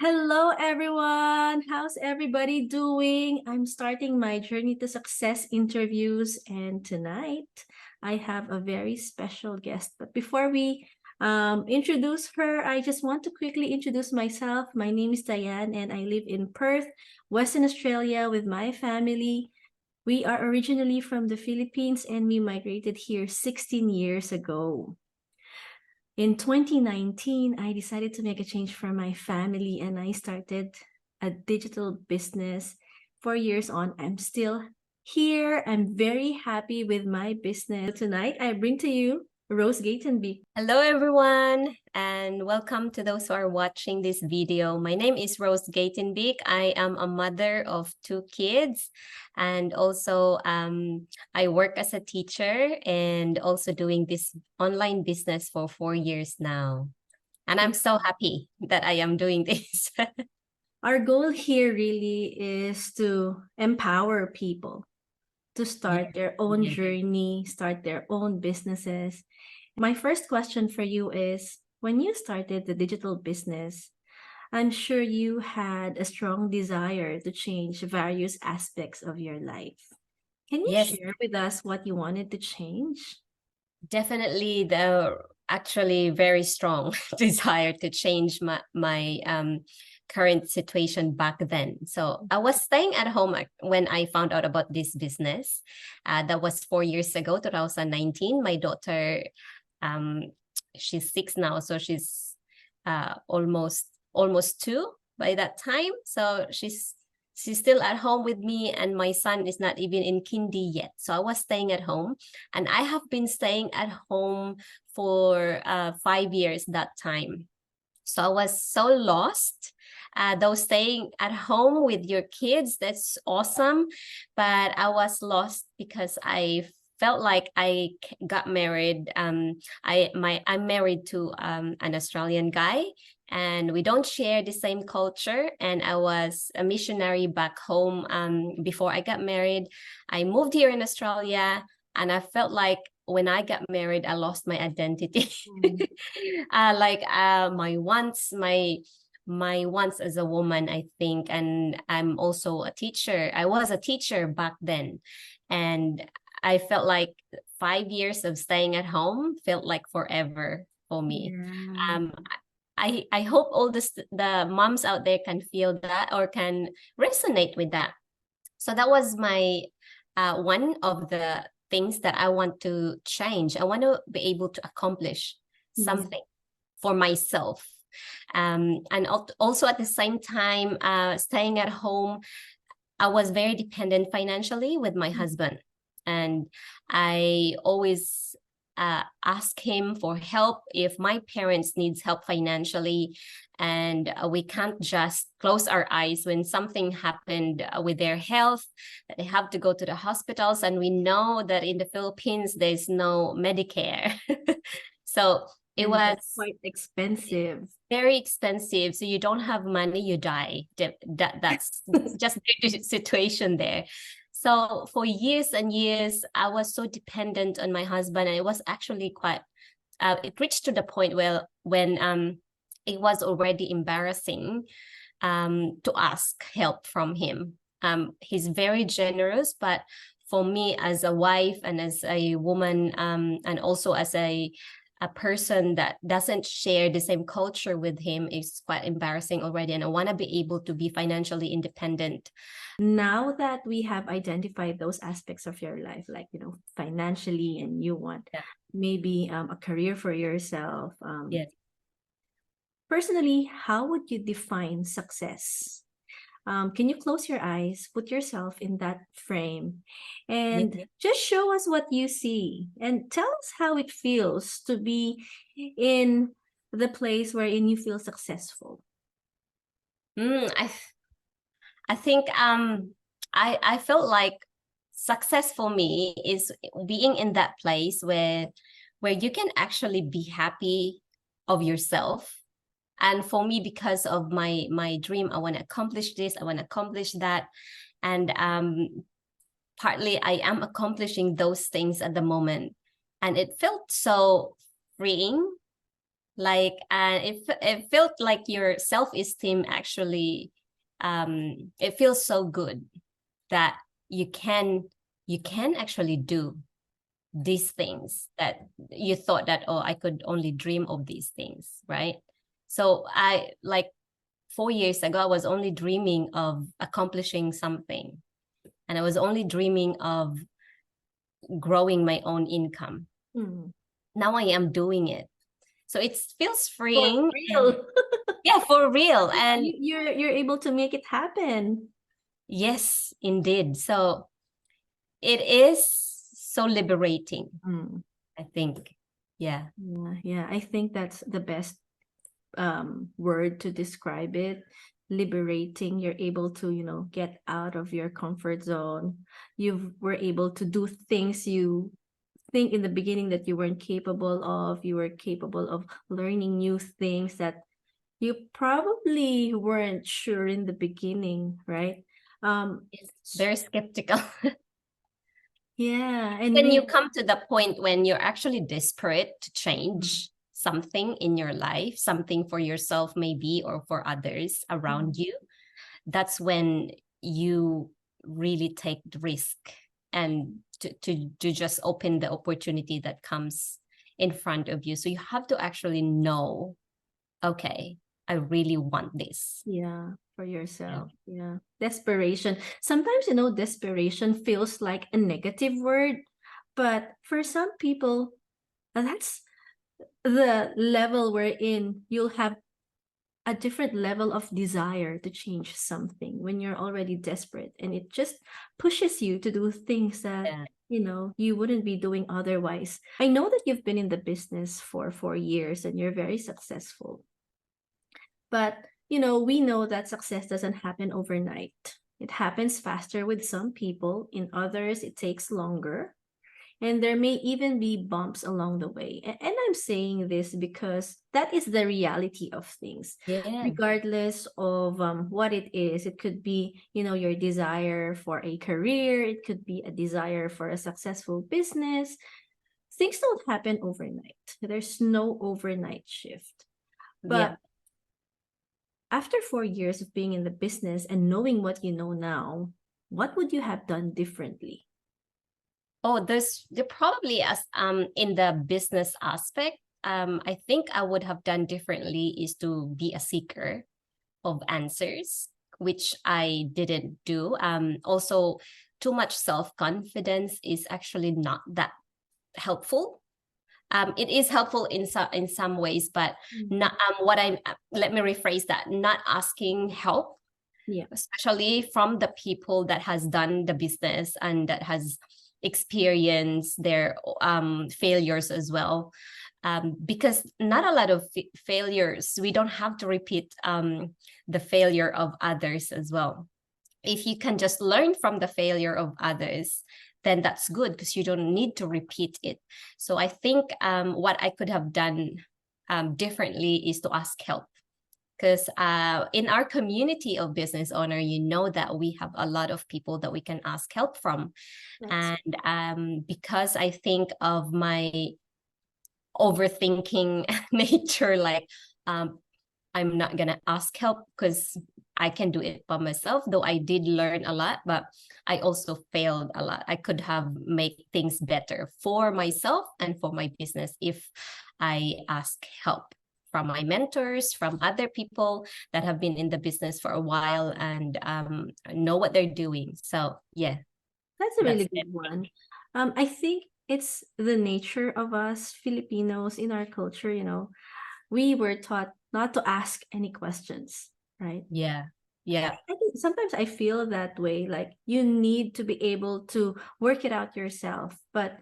Hello, everyone. How's everybody doing? I'm starting my Journey to Success interviews, and tonight I have a very special guest. But before we introduce her, I just want to quickly introduce myself. My name is Diane, and I live in Perth, Western Australia, with my family. We are originally from the Philippines, and we migrated here 16 years ago. In 2019, I decided to make a change for my family and I started a digital business. 4 years on, I'm still here. I'm very happy with my business. Tonight, I bring to you Rose Geytenbeek. Hello, everyone, and welcome to those who are watching this video. My name is Rose Geytenbeek. I am a mother of 2 kids, and also I work as a teacher and also doing this online business for 4 years now. And I'm so happy that I am doing this. Our goal here really is to empower people to start their own journey, start their own businesses. My first question for you is, when you started the digital business, I'm sure you had a strong desire to change various aspects of your life. Can you Yes, share with us what you wanted to change? definitely the actually very strong desire to change my current situation back then. So I was staying at home when I found out about this business. That was 4 years ago, 2019. My daughter, she's 6 now, so she's almost 2 by that time. So she's still at home with me, and my son is not even in kindy yet. So I was staying at home, and I have been staying at home for 5 years that time. So I was so lost. Though staying at home with your kids, that's awesome. But I was lost because I felt like I got married. I'm married to an Australian guy, and we don't share the same culture. And I was a missionary back home before I got married. I moved here in Australia, and I felt like when I got married, I lost my identity. My wants as a woman, I think, and I'm also a teacher. I was a teacher back then, and I felt like 5 years of staying at home felt like forever for me. Yeah. I hope all the moms out there can feel that or can resonate with that. So that was my one of the things that I want to change. I want to be able to accomplish something for myself. And also at the same time, staying at home, I was very dependent financially with my husband. And I always ask him for help if my parents needs help financially. And we can't just close our eyes when something happened with their health, that they have to go to the hospitals. And we know that in the Philippines, there's no Medicare. So it was quite expensive. very expensive. So you don't have money, you die. That's just the situation there. So for years and years, I was so dependent on my husband, and it was actually quite. It reached to the point where when it was already embarrassing to ask help from him. He's very generous, but for me as a wife and as a woman, and also as a person that doesn't share the same culture with him, is quite embarrassing already. And I want to be able to be financially independent. Now that we have identified those aspects of your life, like, financially, and you want maybe a career for yourself. Yes. Personally, how would you define success? Can you close your eyes, put yourself in that frame, and just show us what you see and tell us how it feels to be in the place wherein you feel successful? I think I felt like success for me is being in that place where you can actually be happy of yourself. And for me, because of my dream, I want to accomplish this, I want to accomplish that. And partly I am accomplishing those things at the moment. And it felt so freeing, Like, it felt like your self-esteem actually, it feels so good that you can actually do these things that you thought that, oh, I could only dream of these things, right? So I like 4 years ago, I was only dreaming of accomplishing something, and I was only dreaming of growing my own income. Mm. Now I am doing it. So it feels For freeing, and real. yeah, for real. And You're able to make it happen. yes, indeed. So it is so liberating, Mm. I think. Yeah. Yeah, yeah. I think that's the best word to describe it. Liberating. You're able to, get out of your comfort zone. You were able to do things you think in the beginning that you weren't capable of. You were capable of learning new things that you probably weren't sure in the beginning, right? Yes, very skeptical. Yeah, and When you we come to the point when you're actually desperate to mm, change something in your life, something for yourself maybe, or for others around mm, you, that's when you really take the risk and to just open the opportunity that comes in front of you. So you have to actually know, okay, I really want this. yeah, for Yeah. yourself. Yeah. Desperation. Sometimes, desperation feels like a negative word, but for some people, that's the level wherein you'll have a different level of desire to change something when you're already desperate, and it just pushes you to do things that Yeah. you wouldn't be doing otherwise. I know that you've been in the business for 4 years and you're very successful, but we know that success doesn't happen overnight. It happens faster with some people, in others it takes longer, and there may even be bumps along the way. And I'm saying this because that is the reality of things. Yeah. Regardless of what it is, it could be, your desire for a career, it could be a desire for a successful business. Things don't happen overnight. There's no overnight shift. Yeah. But after 4 years of being in the business and knowing what you know now, what would you have done differently? Oh, there probably, as in the business aspect, I think I would have done differently is to be a seeker of answers, which I didn't do. Also, too much self-confidence is actually not that helpful. It is helpful in some ways, but Mm. not what I let me rephrase that. Not asking help, Yeah, especially from the people that has done the business and that has experienced their failures as well, because not a lot of failures, we don't have to repeat the failure of others as well. If you can just learn from the failure of others, then that's good because you don't need to repeat it. So I think what I could have done differently is to ask help, because in our community of business owner, that we have a lot of people that we can ask help from. that's And because I think of my overthinking nature, like, um, I'm not gonna ask help because I can do it by myself, though I did learn a lot, but I also failed a lot. I could have made things better for myself and for my business if I ask help from my mentors, from other people that have been in the business for a while and know what they're doing. So yeah, That's a that's really it. good one. I think it's the nature of us Filipinos in our culture, we were taught not to ask any questions, right? Yeah, yeah, I think sometimes I feel that way, like you need to be able to work it out yourself. But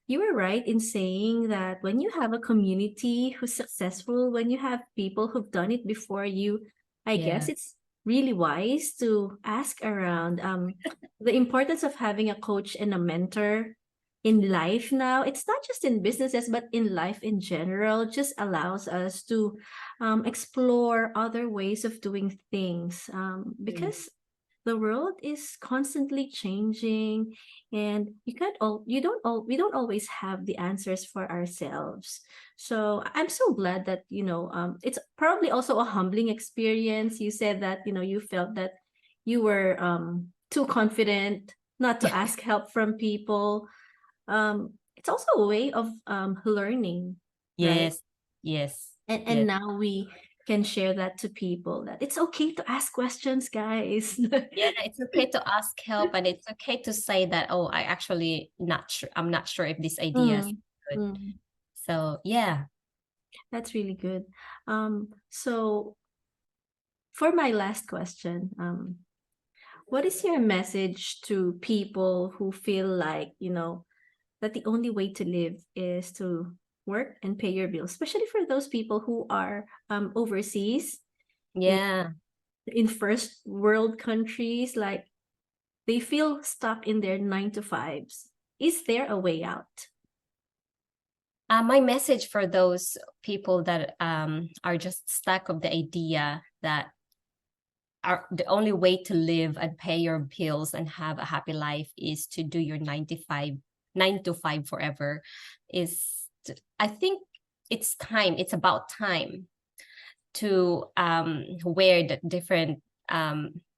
you were right in saying that when you have a community who's successful, when you have people who've done it before you, I guess yeah, it's really wise to ask around. The importance of having a coach and a mentor in life now, it's not just in businesses, but in life in general, just allows us to explore other ways of doing things. mm, Because the world is constantly changing, and we don't always have the answers for ourselves. So I'm so glad that, it's probably also a humbling experience. You said that, you felt that you were too confident not to ask help from people. It's also a way of learning, right? Yes, yes, And yes. now we can share that to people, that it's okay to ask questions, guys. Yeah, it's okay to ask help, and it's okay to say that, oh, I actually not sure. I'm not sure if this idea is Mm, good. mm, So yeah. that's really good. So for my last question, what is your message to people who feel like, that the only way to live is to work and pay your bills, especially for those people who are overseas in Yeah. first world countries, like they feel stuck in their 9 to 5s. Is there a way out? My message for those people that are just stuck of the idea that the only way to live and pay your bills and have a happy life is to do your 9 to 5 forever is, I think it's about time to wear the different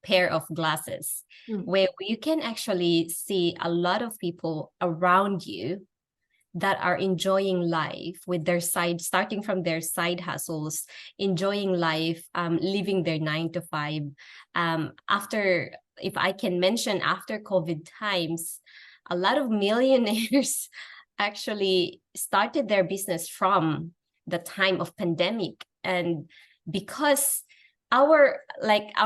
pair of glasses, Mm, where you can actually see a lot of people around you that are enjoying life with their side, starting from their side hustles, enjoying life, living their 9 to 5. After, if I can mention, after COVID times, a lot of millionaires actually started their business from the time of pandemic. And because our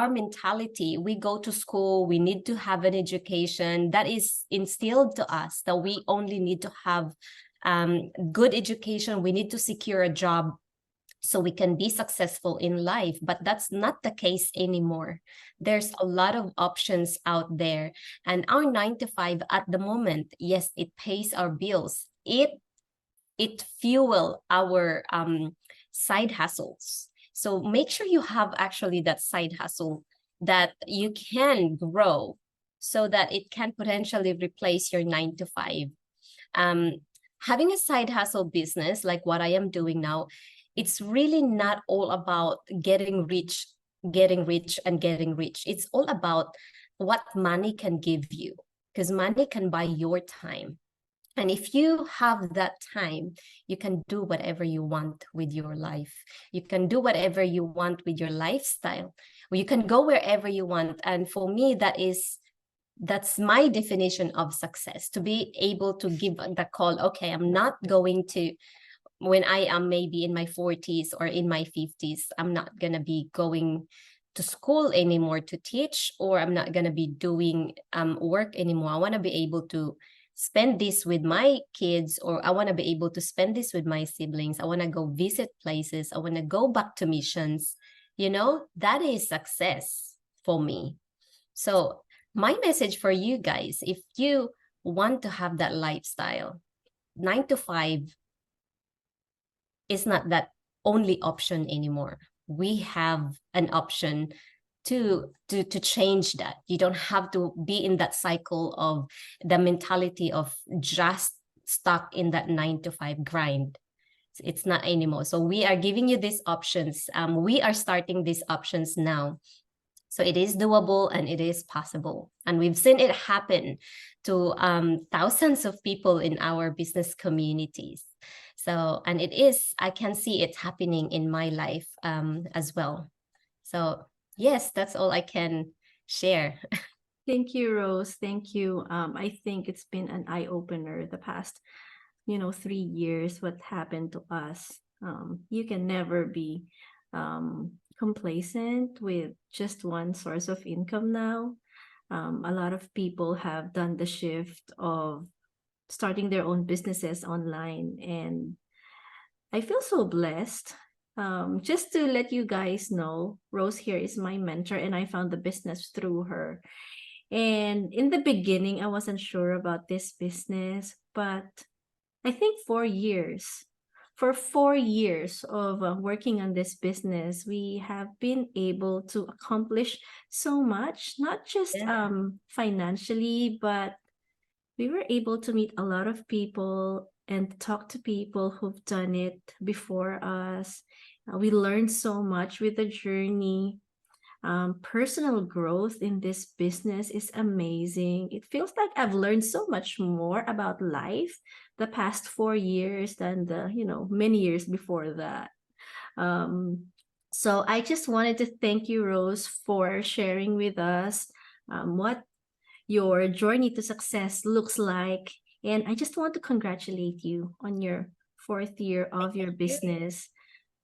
mentality, we go to school, we need to have an education that is instilled to us, that we only need to have good education, we need to secure a job so we can be successful in life. But that's not the case anymore. There's a lot of options out there, and our 9 to 5 at the moment, yes, it pays our bills, it fuel our side hustles. So make sure you have actually that side hustle that you can grow, so that it can potentially replace your 9 to 5. um, Having a side hustle business like what I am doing now, it's really not all about getting rich, getting rich, and getting rich. It's all about what money can give you, because money can buy your time. And if you have that time, you can do whatever you want with your life. You can do whatever you want with your lifestyle. You can go wherever you want. And for me, that's my definition of success, to be able to give the call. Okay, I'm not going to, when I am maybe in my 40s or in my 50s, I'm not going to be going to school anymore to teach, or I'm not going to be doing work anymore. I want to be able to spend this with my kids, or I want to be able to spend this with my siblings. I want to go visit places. I want to go back to missions. That is success for me. So my message for you guys, if you want to have that lifestyle, 9 to 5 is not that only option anymore. We have an option to change that. You don't have to be in that cycle of the mentality of just stuck in that 9 to 5 grind. It's not anymore. So we are giving you these options. We are starting these options now. So it is doable and it is possible. And we've seen it happen to thousands of people in our business communities. So, and I can see it happening in my life as well. So yes, that's all I can share. thank you, Rose. Thank you. I think it's been an eye opener the past, 3 years, what happened to us. You can never be complacent with just one source of income now. A lot of people have done the shift of starting their own businesses online, and I feel so blessed. Just to let you guys know, Rose here is my mentor, and I found the business through her. And in the beginning, I wasn't sure about this business, but I think for 4 years of working on this business, we have been able to accomplish so much, not just Yeah. financially, but we were able to meet a lot of people and talk to people who've done it before us. We learned so much with the journey. Personal growth in this business is amazing. It feels like I've learned so much more about life the past 4 years than the, many years before that. Um, so I just wanted to thank you, Rose, for sharing with us what your journey to success looks like. And I just want to congratulate you on your 4th year of your Thank you. business.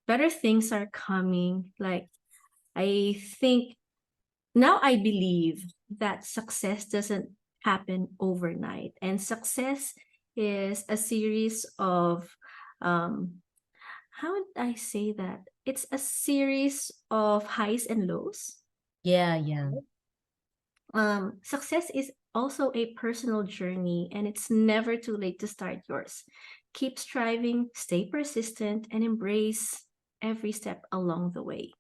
Better things are coming. Like, I think now I believe that success doesn't happen overnight, and success is a series of, how would I say that? It's a series of highs and lows. Yeah, yeah. Success is also a personal journey, and it's never too late to start yours. Keep striving, stay persistent, and embrace every step along the way.